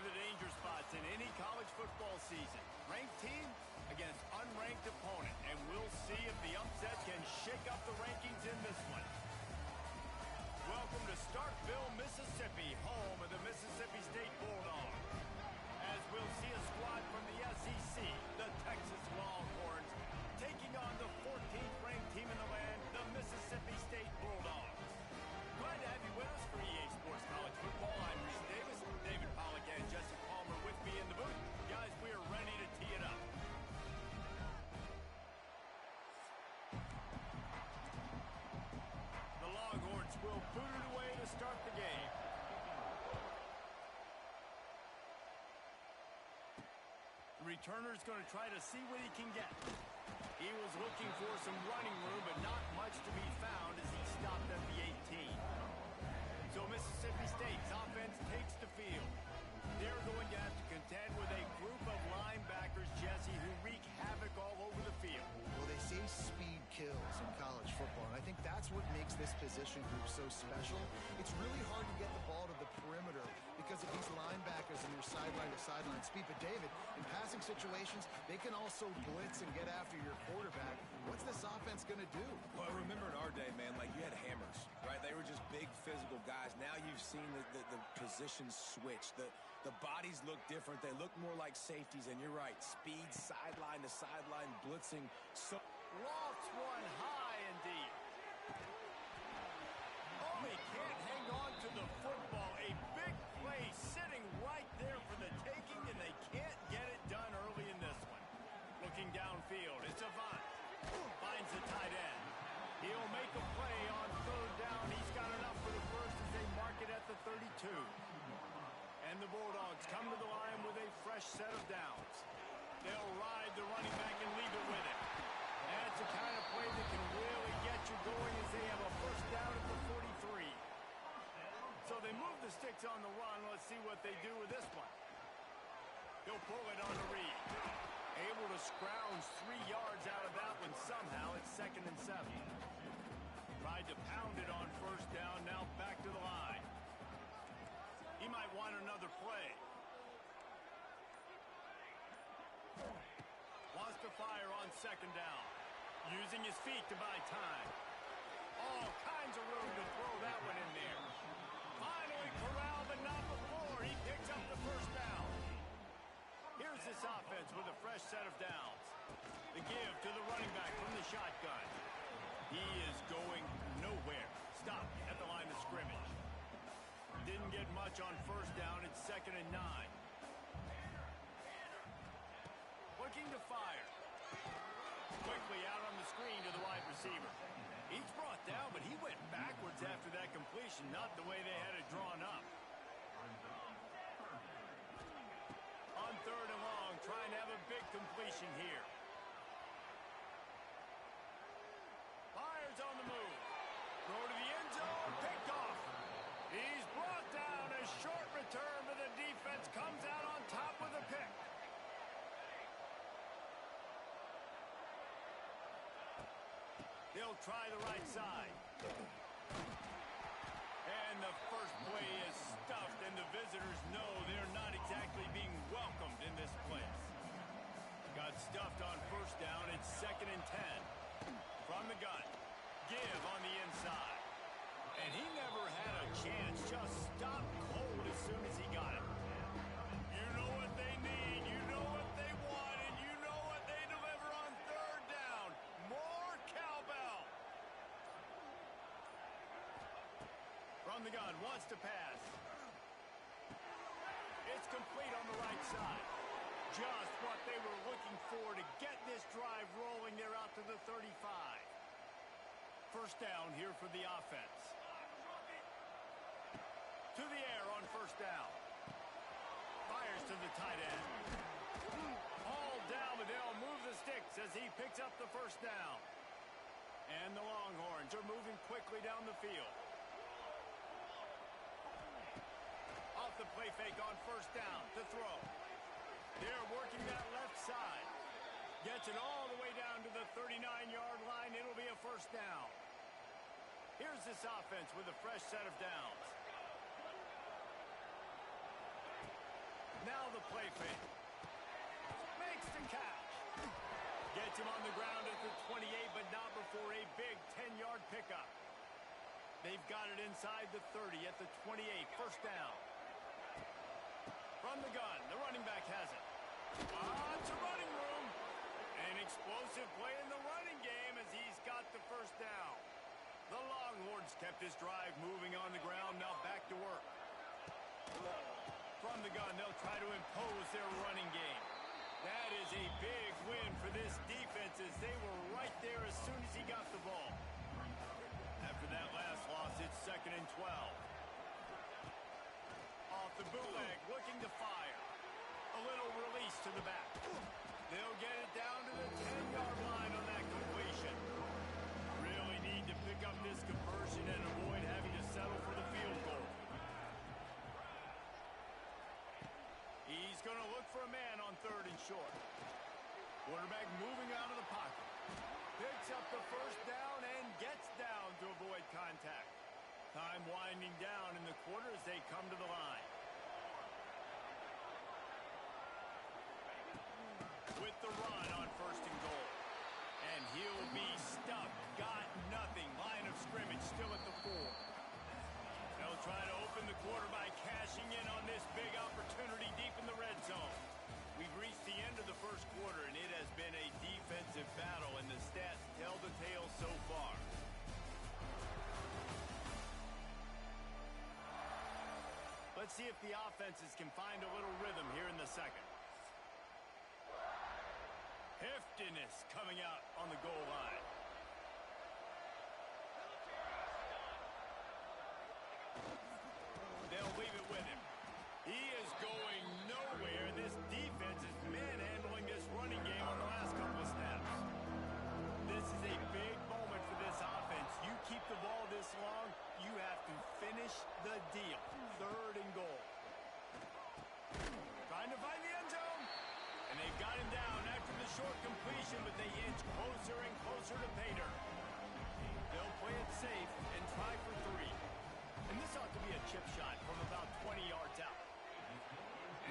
of the danger spots in any college football season. Ranked team against unranked opponent, and we'll see if the upset can shake up the rankings in this one. Welcome to Starkville, Mississippi, home of the Mississippi State Bulldogs. As we'll see a squad from the SEC, the Texas Longhorns, taking on the 14th ranked team in the land, the Mississippi State Bulldogs. Glad to have you with us for EA Sports College Football. I'm Reese Davis, David Pollack and Jesse Palmer with me in the booth. Guys, we are ready to tee it up. The Longhorns will boot it away to start the game. The returner's going to try to see what he can get. He was looking for some running room, but not much to be found as he stopped at the 18. So Mississippi State's offense takes the field. They're going to have to contend with a group of linebackers, Jesse, who wreak havoc all over the field. Well, they say speed kills in college football, and I think that's what makes this position group so special. It's really hard to get the ball to the perimeter because of these linebackers and their sideline-to-sideline speed. But, David, in passing situations, they can also blitz and get after your quarterback. What's this offense going to do? Well, remember in our day, man, like you had hammers, right? They were just big physical guys. Now you've seen the positions switch. The bodies look different. They look more like safeties, and you're right. Speed, sideline to sideline, blitzing. So lofts one high and deep. Oh, he can't hang on to the football. A big play sitting right there for the taking, and they can't get it done early in this one. Looking downfield, it's Avant. Finds the tight end. He'll make a play on third down. He's got enough for the first as they mark it at the 32. And the Bulldogs come to the line with a fresh set of downs. They'll ride the running back and leave it with him. That's the kind of play that can really get you going as they have a first down at the 43. So they move the sticks on the run. Let's see what they do with this one. He'll pull it on the Reed. Able to scrounge 3 yards out of that one somehow. It's 2nd and 7. Tried to pound it on first down. Now back to the line. He might want another play. Wants to fire on 2nd down. Using his feet to buy time. All kinds of room to throw that one in there. Finally corralled, but not before. He picks up the first down. Here's this offense with a fresh set of downs. The give to the running back from the shotgun. He is going nowhere. Stopped at the line of scrimmage. Didn't get much on first down. It's 2nd and 9. Looking to fire. Quickly out on the screen to the wide receiver. He's brought down, but he went backwards after that completion, not the way they had it drawn up. On 3rd and long, trying to have a big completion here. Fires on the move. Throw to the end zone, picked off. He's brought down. A short return, but the defense comes out on top with a pick. They'll try the right side. And the first play is stuffed, and the visitors know they're not exactly being welcomed in this place. Got stuffed on first down. It's 2nd and 10. From the gun. Give on the inside. And he never had a chance. Just stopped cold as soon as he got it. You know what they need. You know what they want. And you know what they deliver on 3rd down. More cowbell. From the gun. Wants to pass. It's complete on the right side. Just what they were looking for to get this drive rolling. They're out to the 35. First down here for the offense. To the air on first down. Fires to the tight end. All down, but they'll move the sticks as he picks up the first down. And the Longhorns are moving quickly down the field. Off the play fake on first down to throw. They're working that left side. Gets it all the way down to the 39-yard line. It'll be a first down. Here's this offense with a fresh set of downs. play fake. Makes the catch. Gets him on the ground at the 28, but not before a big 10-yard pickup. They've got it inside the 30 at the 28. First down. From the gun, the running back has it. To running room. An explosive play in the running game as he's got the first down. The Longhorns kept this drive moving on the ground. Now back to work. From the gun, they'll try to impose their running game. That is a big win for this defense as they were right there as soon as he got the ball. After that last loss, it's 2nd and 12. Off the bootleg, looking to fire. A little release to the back. They'll get it down to the 10-yard line on that completion. Really need to pick up this conversion and avoid having to settle for the field goal. He's going to look for a man on 3rd and short. Quarterback moving out of the pocket. Picks up the first down and gets down to avoid contact. Time winding down in the quarter as they come to the line. With the run on 1st and goal. And he'll be stuck. Got nothing. Line of scrimmage still at the 4. They'll try to open the quarter by cashing in on this big opportunity deep in the red zone. We've reached the end of the first quarter, and it has been a defensive battle, and the stats tell the tale so far. Let's see if the offenses can find a little rhythm here in the second. Heftiness coming out on the goal line. They'll leave it with him. He is going nowhere. This defense is manhandling this running game on the last couple of snaps. This is a big moment for this offense. You keep the ball this long, you have to finish the deal. 3rd and goal. Trying to find the end zone. And they've got him down after the short completion, but they inch closer and closer to pay dirt. They'll play it safe and try for 3. And this ought to be a chip shot from about 20 yards out.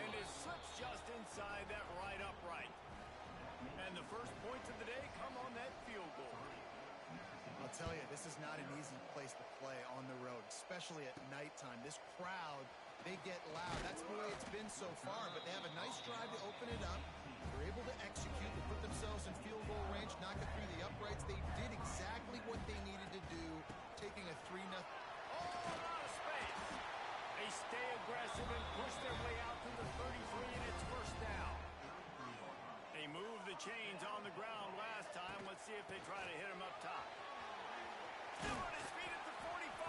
And it slips just inside that right upright. And the first points of the day come on that field goal. I'll tell you, this is not an easy place to play on the road, especially at nighttime. This crowd, they get loud. That's the way it's been so far, but they have a nice drive to open it up. They're able to execute, to put themselves in field goal range, knock it through the uprights. They did exactly what they needed to do, taking a 3-0. Oh, a lot of space. They stay aggressive and push their way out through the 33, and it's first down. They moved the chains on the ground last time. Let's see if they try to hit him up top. Still on his feet at the 45.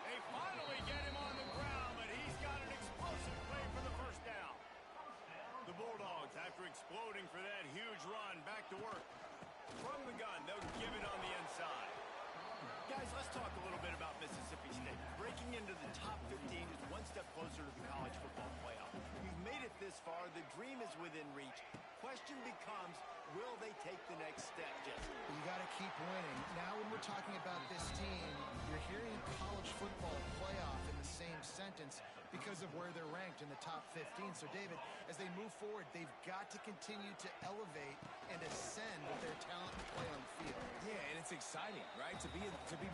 They finally get him on the ground, but he's got an explosive play for the first down. The Bulldogs, after exploding for that huge run, back to work. From the gun, they'll give it on the inside. Guys, let's talk a little bit about Mississippi State. Breaking into the top 15 is one step closer to the college football playoff. You've made it this far. The dream is within reach. Question becomes, will they take the next step, Jesse? You got to keep winning. Now when we're talking about this team, you're hearing college football playoff in the same sentence because of where they're ranked in the top 15. So, David, as they move forward, they've got to continue to elevate and ascend with their talent and play on the field. Yeah, and it's exciting, right? To be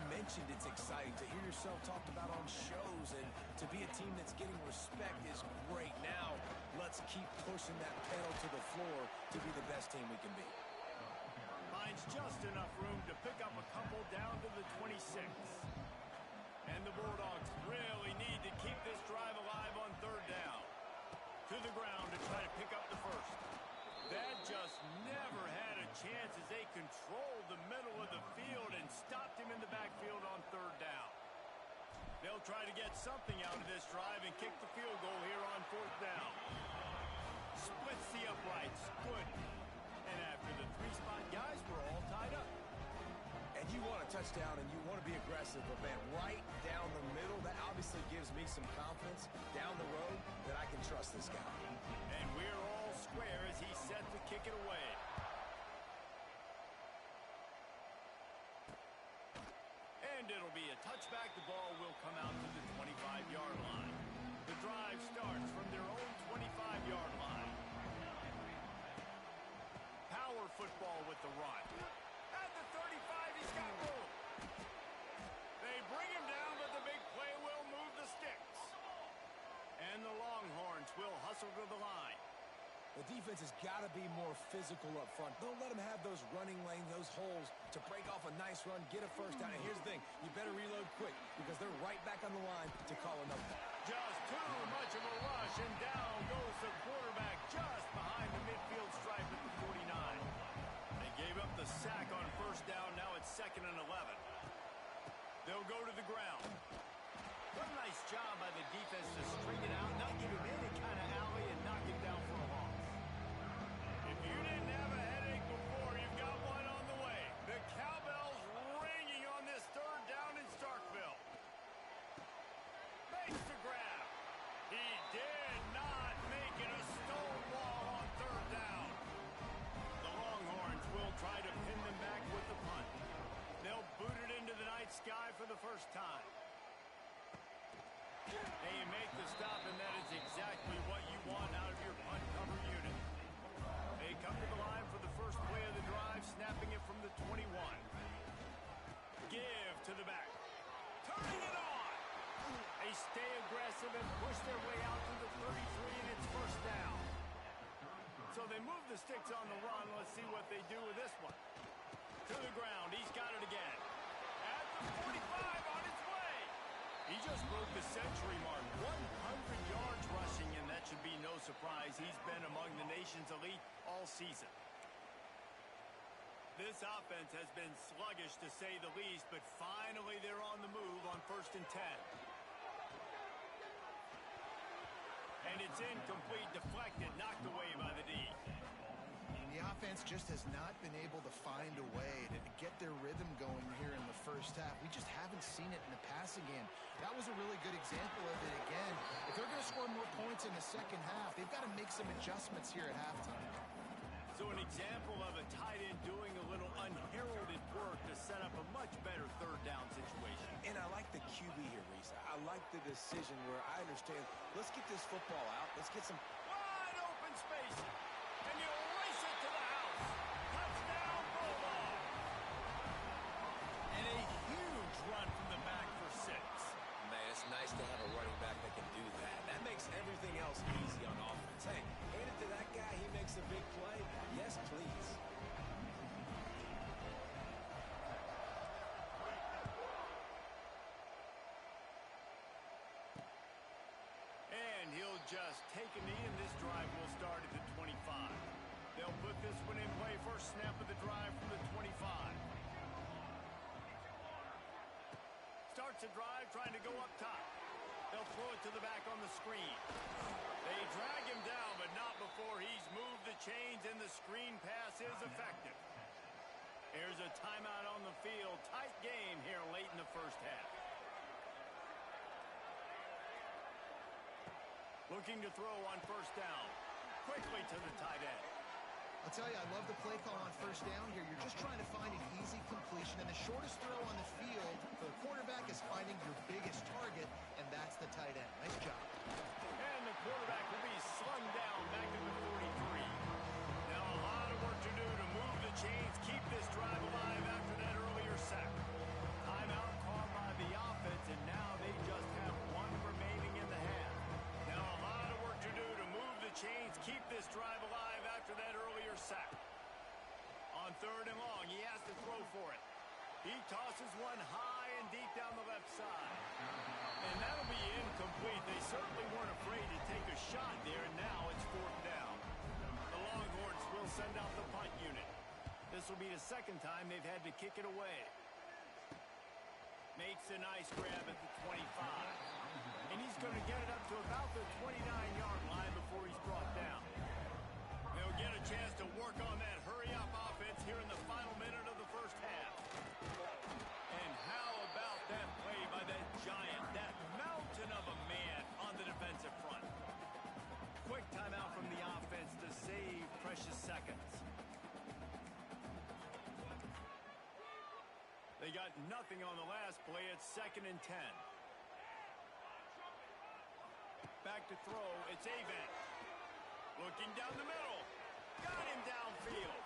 mentioned, it's exciting. To hear yourself talked about on shows and to be a team that's getting respect is great. Now, let's keep pushing that pedal to the floor to be the best team we can be. Finds just enough room to pick up a couple down to the 26. And the Bulldogs really need to keep this drive alive on 3rd down. To the ground to try to pick up the first. That just never had a chance as they controlled the middle of the field and stopped him in the backfield on 3rd down. They'll try to get something out of this drive and kick the field goal here on 4th down. Splits the uprights. Good. And after the 3-spot guys, we're all tied up. And you want a touchdown and you want to be aggressive, but man, right down the middle, that obviously gives me some confidence down the road that I can trust this guy. And we're all square as he's set to kick it away. And it'll be a touchback. The ball will come out to the 25-yard line. The drive starts from their own 25-yard the Longhorns will hustle to the line. The defense has got to be more physical up front. Don't let them have those running lanes, those holes to break off a nice run, get a first down. And here's the thing, you better reload quick because they're right back on the line to call another one. Just too much of a rush, and down goes the quarterback just behind the midfield stripe at the 49. They gave up the sack on first down. Now it's 2nd and 11. They'll go to the ground. What a nice job by the defense to string it out, not give him any kind of alley, and knock him down for a loss. If you didn't have a headache before, you've got one on the way. The cowbell's ringing on this 3rd down in Starkville. Makes the grab. He did not make it a stone wall on 3rd down. The Longhorns will try to pin them back with the punt. They'll boot it into the night sky for the first time. They make the stop, and that is exactly what you want out of your punt cover unit. They come to the line for the first play of the drive, snapping it from the 21. Give to the back. Turning it on. They stay aggressive and push their way out to the 33, and it's first down. So they move the sticks on the run. Let's see what they do with this one. To the ground. He's got it again. At the 45 on its way. He just broke the century mark. 100 yards rushing, and that should be no surprise. He's been among the nation's elite all season. This offense has been sluggish, to say the least, but finally they're on the move on 1st and 10. And it's incomplete, deflected, knocked away by the D. The offense just has not been able to find a way to get their rhythm going here in the first half. We just haven't seen it in the passing game. That was a really good example of it again. If they're going to score more points in the second half, they've got to make some adjustments here at halftime. So an example of a tight end doing a little unheralded work to set up a much better 3rd down situation. And I like the QB here, Reese. I like the decision where I understand, let's get this football out. Let's get some wide open space. And you race it to the house. Touchdown, Bulldog. And a huge run from the back for 6. Man, it's nice to have a running back that can do that. That makes everything else easy on offense. Hey, hand it to that guy. He makes a big play. Yes, please. And he'll just take a knee, and this drive will start at the 25. They'll put this one in play. First snap of the drive from the 25. Starts a drive trying to go up top. They'll throw it to the back on the screen. They drag him down, but not before he's moved the chains, and the screen pass is effective. Here's a timeout on the field. Tight game here late in the first half. Looking to throw on first down. Quickly to the tight end. I'll tell you, I love the play call on first down here. You're just trying to find an easy completion, and the shortest throw on the field for the quarterback is finding your biggest target, and that's the tight end. Nice job. And the quarterback will be slung down back in the 43. Now a lot of work to do to move the chains, keep this drive alive after that earlier sack. Timeout called by the offense, and now they just have one remaining in the half. Now a lot of work to do to move the chains, keep this drive alive after that earlier sack. On 3rd and long, he has to throw for it. He tosses one high and deep down the left side. And that'll be incomplete. They certainly weren't afraid to take a shot there, and now it's 4th down. The Longhorns will send out the punt unit. This will be the 2nd time they've had to kick it away. Makes a nice grab at the 25. And he's going to get it up to about the 29-yard line before he's brought down. They'll get a chance to work on that hurry-up offense here in the final minute of the first half. And how about that play by that giant, that mountain of a man on the defensive front? Quick timeout from the offense to save precious seconds. They got nothing on the last play. It's 2nd and 10. Back to throw. It's Avent. Looking down the middle. Got him downfield.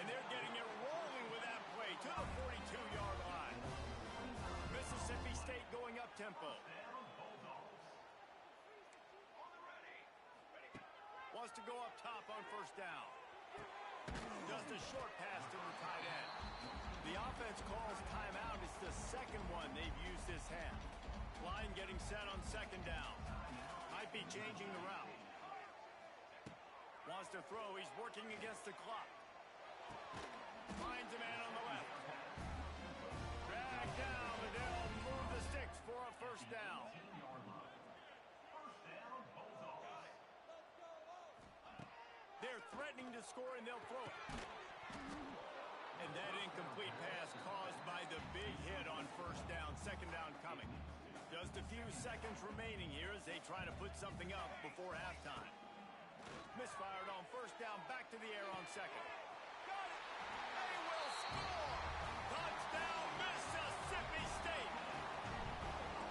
And they're getting it rolling with that play to the 42-yard line. Mississippi State going up tempo. wants to go up top on first down. Just a short pass to the tight end. The offense calls timeout. It's the second one they've used this half. Line getting set on second down. Might be changing the route. Wants to throw. He's working against the clock. Finds a man on the left. Drag down, but they'll move the sticks for a first down. They're threatening to score, and they'll throw it. And that incomplete pass caused by the big hit on first down. Second down coming. Just a few seconds remaining here as they try to put something up before halftime. Misfired on first down, back to the air on second. Got it! They will score! Touchdown, Mississippi State!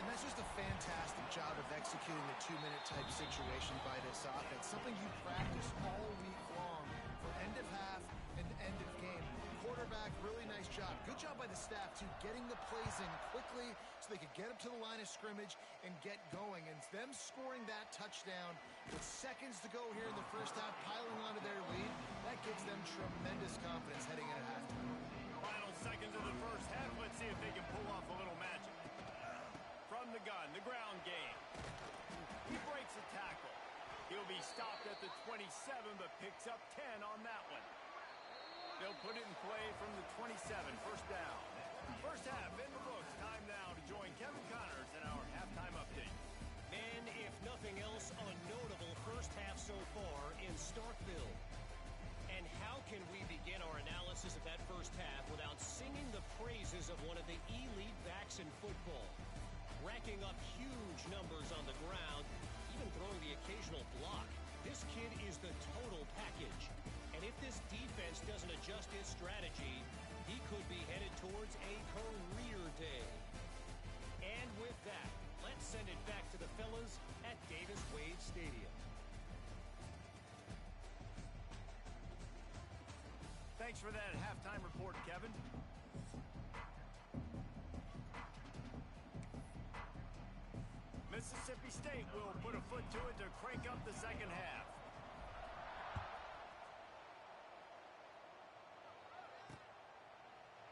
And that's just a fantastic job of executing the two-minute type situation by this offense. Something you practice all week long for end of half and end of game. Quarterback, really nice job. Good job by the staff, too, getting the plays in quickly so they could get up to the line of scrimmage and get going. And them scoring that touchdown with seconds to go here in the first half, piling onto their lead, that gives them tremendous confidence heading into halftime. Final seconds of the first half. Let's see if they can pull off a little magic. From the gun, the ground game. He breaks a tackle. He'll be stopped at the 27, but picks up 10 on that one. They'll put it in play from the 27, first down. First half in the books. Time now to join Kevin Connors in our halftime update. And if nothing else, a notable first half so far in Starkville. And how can we begin our analysis of that first half without singing the praises of one of the elite backs in football? Racking up huge numbers on the ground, even throwing the occasional block. This kid is the total package. And if this defense doesn't adjust his strategy, he could be headed towards a career day. And with that, let's send it back to the fellas at Davis-Wade Stadium. Thanks for that halftime report, Kevin. Mississippi State will put a foot to it to crank up the second half.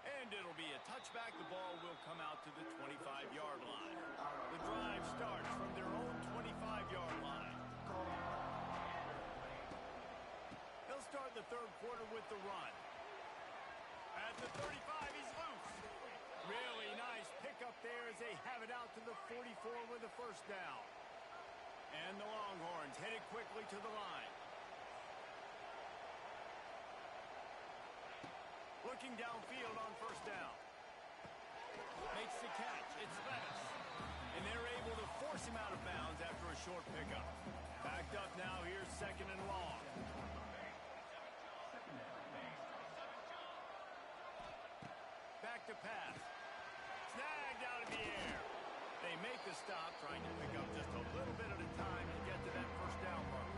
And it'll be a touchback. The ball will come out to the 25-yard line. The drive starts from their own 25-yard line. They'll start the third quarter with the run. At the 35, he's loose. Really nice pickup there as they have it out to the 44 with a first down. And the Longhorns headed quickly to the line. Looking downfield on first down. Makes the catch. It's Levis. And they're able to force him out of bounds after a short pickup. Backed up now. Here's second and long. Back to pass. Snagged out of the air. They make the stop, trying to pick up just a little bit at a time to get to that first down mark.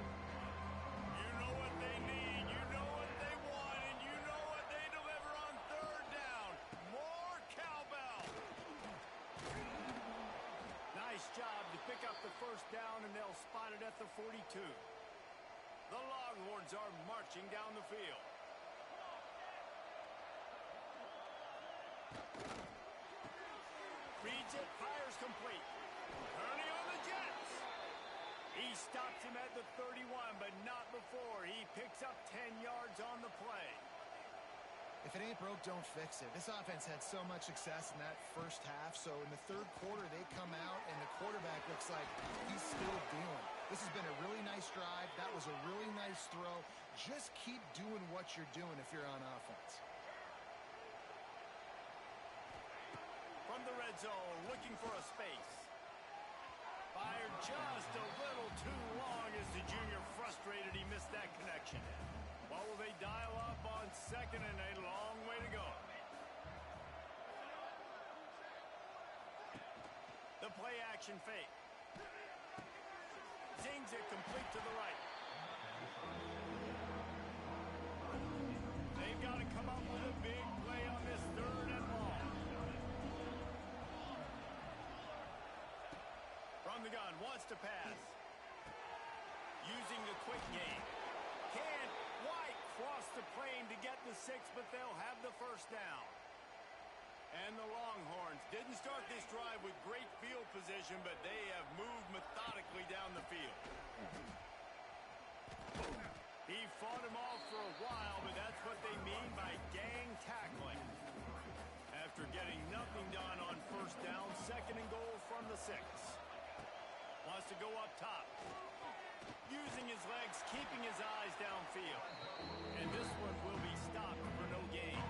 You know what they need. You know what they want. And you know what they deliver on third down. More cowbell. Nice job to pick up the first down, and they'll spot it at the 42. The Longhorns are marching down the field. Reads it, fires complete. Ernie on the Jets. He stops him at the 31, but not before. He picks up 10 yards on the play. If it ain't broke, don't fix it. This offense had so much success in that first half, so in the third quarter, they come out, and the quarterback looks like he's still dealing. This has been a really nice drive. That was a really nice throw. Just keep doing what you're doing if you're on offense. From the red zone, looking for a space. Fired just a little too long as the junior frustrated he missed that connection. What will they dial up on second and a long way to go? The play action fake. Zings it complete to the right. They've got to come up with a big play on this third and long. From the gun, wants to pass. Using the quick game. Can't quite cross the plane to get the 6, but they'll have the first down. And the Longhorns didn't start this drive with great field position, but they have moved methodically down the field. He fought him off for a while, but that's what they mean by gang tackling. After getting nothing done on first down, 2nd and goal from the 6. Wants to go up top. Using his legs, keeping his eyes downfield. And this one will be stopped for no gain.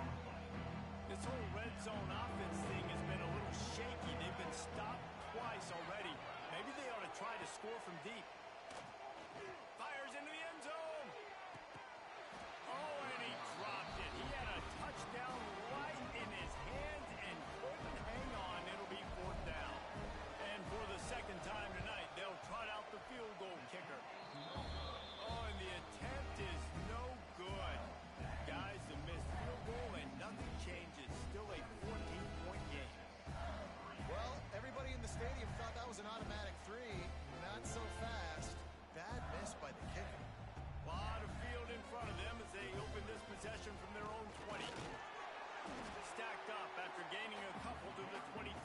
This whole red zone offense thing has been a little shaky. They've been stopped twice already. Maybe they ought to try to score from deep. Fires into the end zone. Oh, and he dropped it. He had a touchdown right in his hands and couldn't hang on. It'll be 4th down. And for the 2nd time tonight, they'll trot out the field goal kicker. Oh, and the attempt is no good. Guys, the missed field goal and nothing changes. Still a 14-point game. Well, everybody in the stadium thought that was an automatic 3. Not so fast. Bad miss by the kicker. A lot of field in front of them as they open this possession from their own 20. Stacked up after gaining a couple to the 23.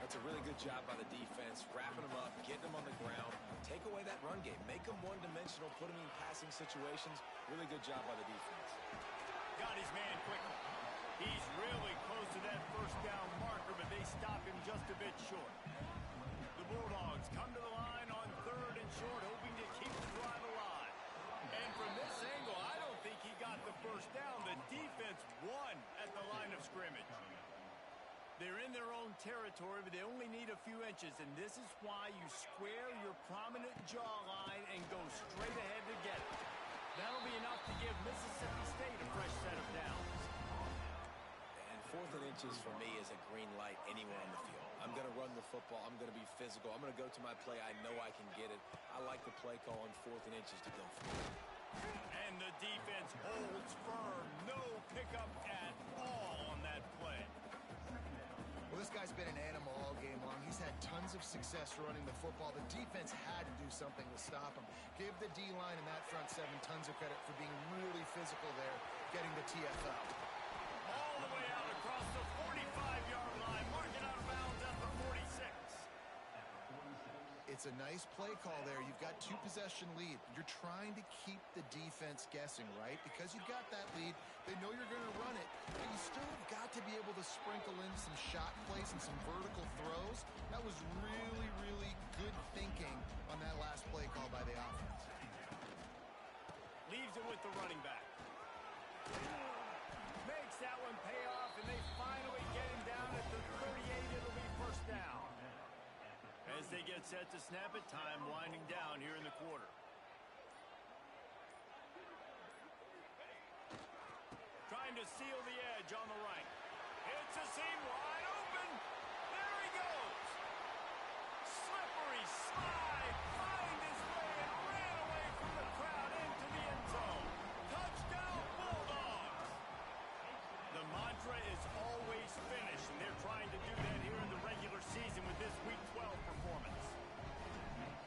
That's a really good job by the defense, wrapping them up, getting them on the ground, take away that run game, make them one-dimensional, put them in passing situations. Really good job by the defense. Got his man quickly. He's really close to that first down marker, but they stop him just a bit short. The Bulldogs come to the line on 3rd and short, hoping to keep the drive alive. And from this angle, I don't think he got the first down. The defense won at the line of scrimmage. They're in their own territory, but they only need a few inches, and this is why you square your prominent jawline and go straight ahead to get it. That'll be enough to give Mississippi State a fresh set of downs. And 4th and inches for me is a green light anywhere on the field. I'm going to run the football. I'm going to be physical. I'm going to go to my play. I know I can get it. I like the play call on 4th and inches to go for it. And the defense holds firm. No pickup at all on that play. Well, this guy's been an animal all game long. He's had tons of success running the football. The defense had to do something to stop him. Give the D-line and that front 7 tons of credit for being really physical there, getting the TFL. All the way out across the 45-yard line, marking out of bounds at the 46. It's a nice play call there. You've got 2-possession lead. You're trying to keep the defense guessing, right? Because you've got that lead, they know you're going to run it, but you still have got to be able to sprinkle in some shot plays and some vertical throws. That was really, really good thinking on that last play call by the offense. Leaves it with the running back. Makes that one pay off, and they finally get him down at the 38. It'll be first down. As they get set to snap it, time winding down here in the quarter. Trying to seal the edge on the right. It's a seam wide open. There he goes. Slippery slide. Find his way and ran away from the crowd into the end zone. Touchdown Bulldogs. The mantra is always finish, and they're trying to do that here in the regular season with this Week 12 performance.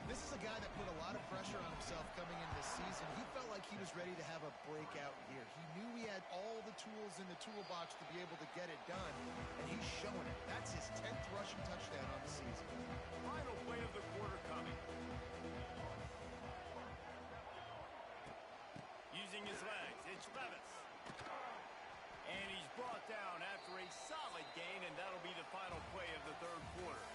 This is a guy that put a lot of pressure on himself coming into this season. He felt like he was ready to have a breakout year. He knew he had all the tools in the toolbox to be able to get it done, and he's showing it. That's his 10th rushing touchdown on the season. Final play of the quarter coming. Using his legs, it's Levis. And he's brought down after a solid gain, and that'll be the final play of the 3rd quarter.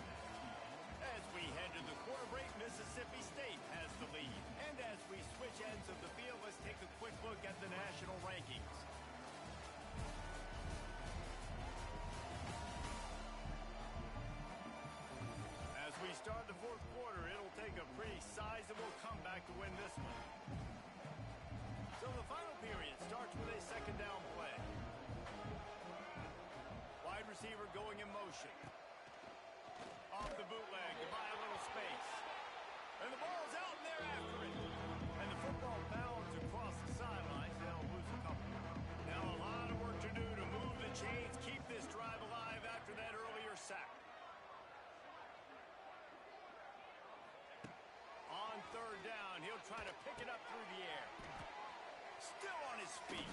As we head to the quarter break, Mississippi State has the lead. And as we switch ends of the field, let's take a quick look at the national rankings. As we start the 4th quarter, it'll take a pretty sizable comeback to win this one. So the final period starts with a 2nd down play. Wide receiver going in motion. Off the bootleg to buy a little space. And the ball's out, and they're after it. And the football bounds across the sidelines. They'll lose a couple. Now a lot of work to do to move the chains, keep this drive alive after that earlier sack. On 3rd down, down. He'll try to pick it up through the air. Still on his feet.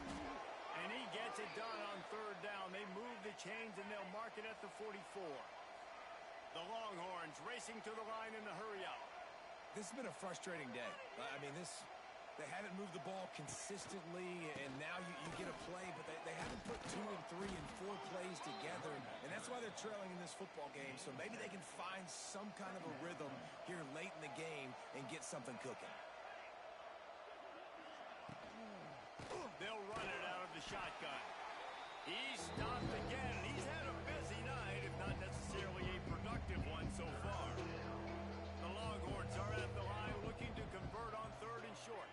And he gets it done on third down. They move the chains, and they'll mark it at the 44. The Longhorns racing to the line in the hurry-up. This has been a frustrating day. I mean, they haven't moved the ball consistently, and now you get a play, but they haven't put 2 and 3 and 4 plays together, and that's why they're trailing in this football game. So maybe they can find some kind of a rhythm here late in the game and get something cooking. They'll run it out of the shotgun. He's stopped again. He's had a busy night, if not necessarily a productive one so far. The Longhorns are at the line looking to convert on third and short.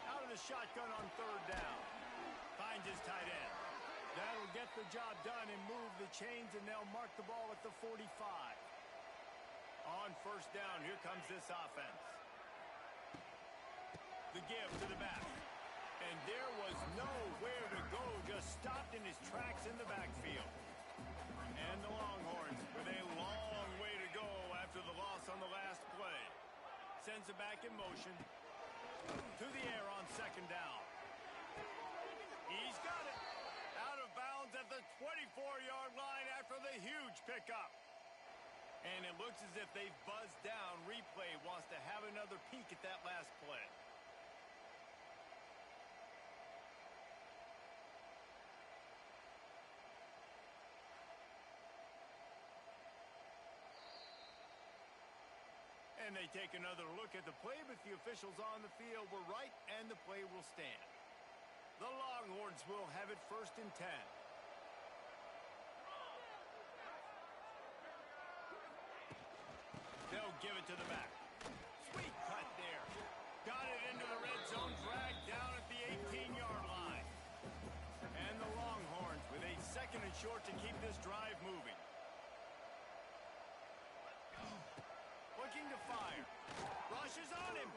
Out of the shotgun on third down. Finds his tight end. That'll get the job done and move the chains, and they'll mark the ball at the 45. On first down, here comes this offense. The give to the back. And there was nowhere to go, just stopped in his tracks in the backfield. And the Longhorns with a long way to go after the loss on the last play. Sends it back in motion. To the air on second down. He's got it. Out of bounds at the 24-yard line after the huge pickup. And it looks as if they've buzzed down. Replay wants to have another peek at that last play. And they take another look at the play, but the officials on the field were right, and the play will stand. The Longhorns will have it first and 10. They'll give it to the back. Sweet cut there. Got it into the red zone, dragged down at the 18-yard line. And the Longhorns with a second and short to keep this drive moving. Looking to fire. Rushes on him.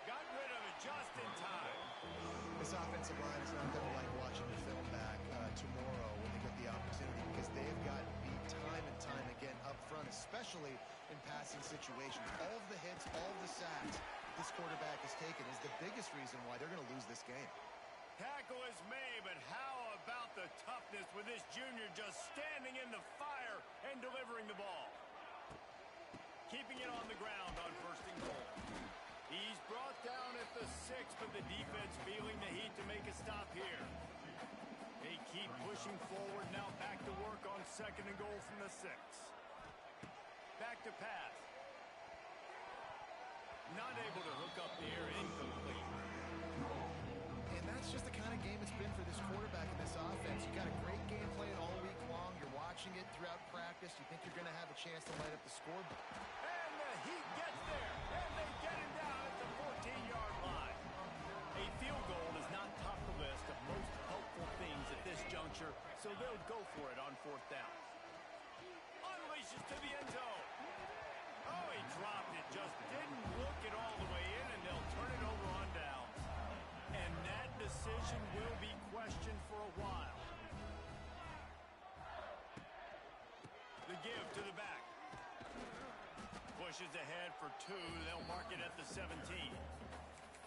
Got rid of it just in time. This offensive line is not going to like watching the film back tomorrow when they get the opportunity, because they've got beat time and time again up front, especially in passing situations. All of the hits, all of the sacks this quarterback has taken is the biggest reason why they're going to lose this game. Tackle is made, but how about the toughness with this junior just standing in the fire and delivering the ball? Keeping it on the ground on first and goal. He's brought down at the 6, but the defense feeling the heat to make a stop here. They keep pushing forward, now back to work on second and goal from the 6. Back to pass. Not able to hook up there, incomplete. And that's just the kind of game it's been for this quarterback and this offense. You got a great game plan all week long. You're watching it throughout practice. You think you're going to have a chance to light up the scoreboard. And the heat gets there, and they get him down at the 14-yard line. A field goal is not top the list of most helpful things at this juncture, so they'll go for it on fourth down. Unleashes to the end zone. Oh, he dropped it, just didn't look it all the way in, and they'll turn it over on downs. And that decision will be questioned for a while. The give to the back. Pushes ahead for 2. They'll mark it at the 17.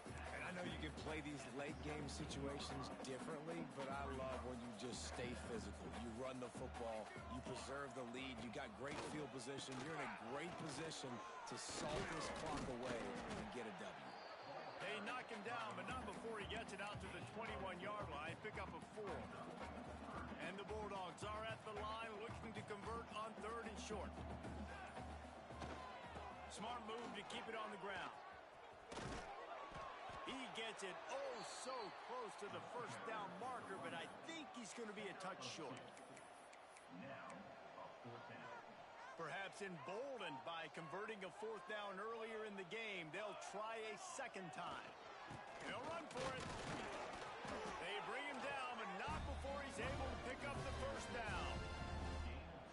And I know you can play these late game situations differently, but I love when you just stay physical. You run the football, you preserve the lead, you got great field position, you're in a great position to salt this clock away and get a W. They knock him down, but not before he gets it out to the 21-yard line. Pick up a 4. And the Bulldogs are at the line looking to convert on third and short. Smart move to keep it on the ground. He gets it so close to the first down marker, but I think he's going to be a touch short. Perhaps emboldened by converting a fourth down earlier in the game, they'll try a second time. They'll run for it. They bring him down, but not before he's able to pick up the first down.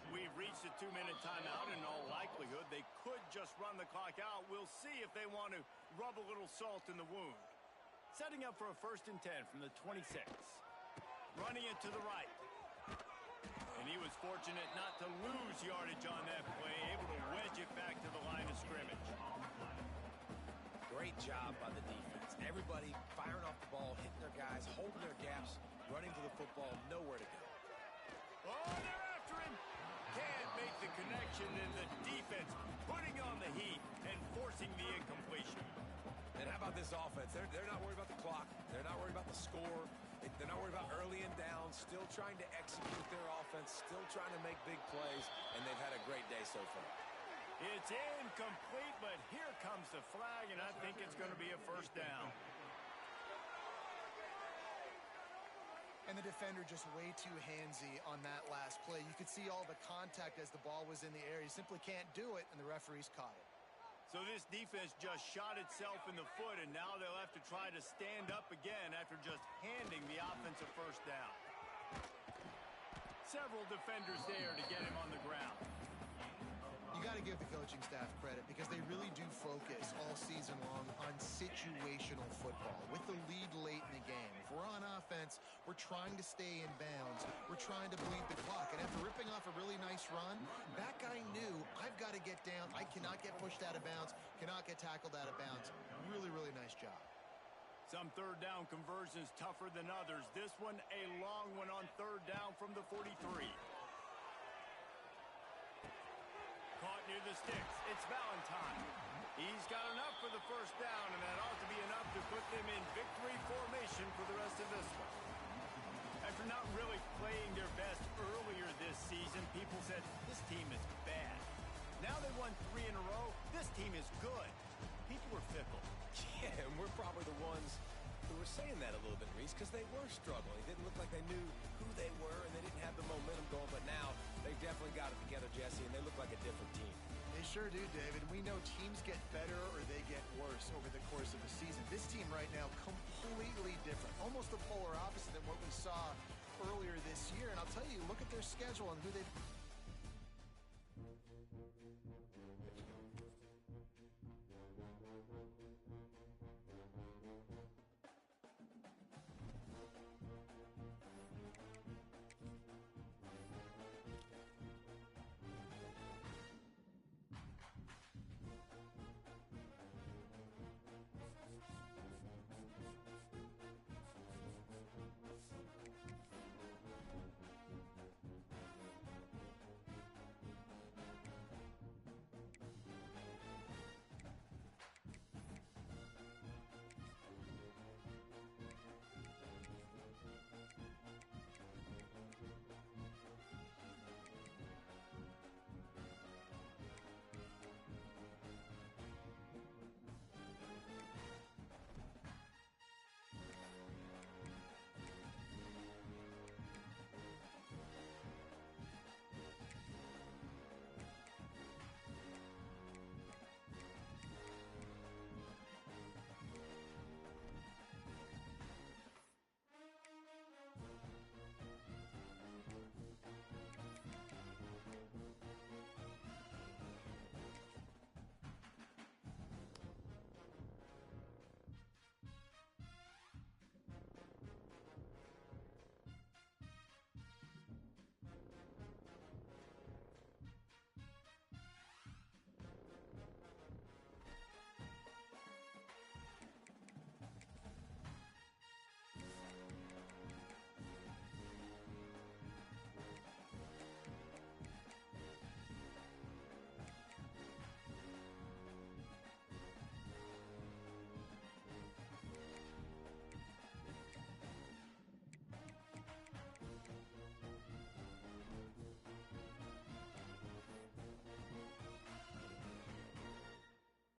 We've reached a 2-minute timeout. In all likelihood, they could just run the clock out. We'll see if they want to rub a little salt in the wound. Setting up for a first and 10 from the 26. Running it to the right. And he was fortunate not to lose yardage on that play, able to wedge it back to the line of scrimmage. great job by the defense. Everybody firing off the ball, hitting their guys, holding their gaps, running to the football, nowhere to go. Oh, they're after him. Can't make the connection, and the defense putting on the heat and forcing the incompletion. And how about this offense? They're not worried about the clock. They're not worried about the score. They're not worried about early and down. Still trying to execute their offense. Still trying to make big plays. And they've had a great day so far. It's incomplete, but here comes the flag, and I think it's going to be a first down. And the defender just way too handsy on that last play. You could see all the contact as the ball was in the air. He simply can't do it, and the referees caught it. So this defense just shot itself in the foot, and now they'll have to try to stand up again after just handing the offensive first down. Several defenders there to get him on the ground. You got to give the coaching staff credit because they really do focus all season long on situational football with the lead late in the game. If we're on offense, we're trying to stay in bounds. We're trying to bleed the clock. And after ripping off a really nice run, that guy knew, I've got to get down. I cannot get pushed out of bounds, cannot get tackled out of bounds. Really, really nice job. Some third down conversions tougher than others. This one, a long one on third down from the 43. Caught near the sticks. It's Valentine. He's got enough for the first down, and that ought to be enough to put them in victory formation for the rest of this one. After not really playing their best earlier this season, people said, this team is bad. Now they won 3 in a row. This team is good. People are fickle. Yeah, and we're probably the ones who were saying that a little bit, Reese, because they were struggling. It didn't look like they knew who they were, and they didn't have the momentum going. But now they've definitely got it together, Jesse, and they look like a different team. They sure do, David. We know teams get better or they get worse over the course of a season. This team right now, completely different. Almost the polar opposite than what we saw earlier this year. And I'll tell you, look at their schedule and who they've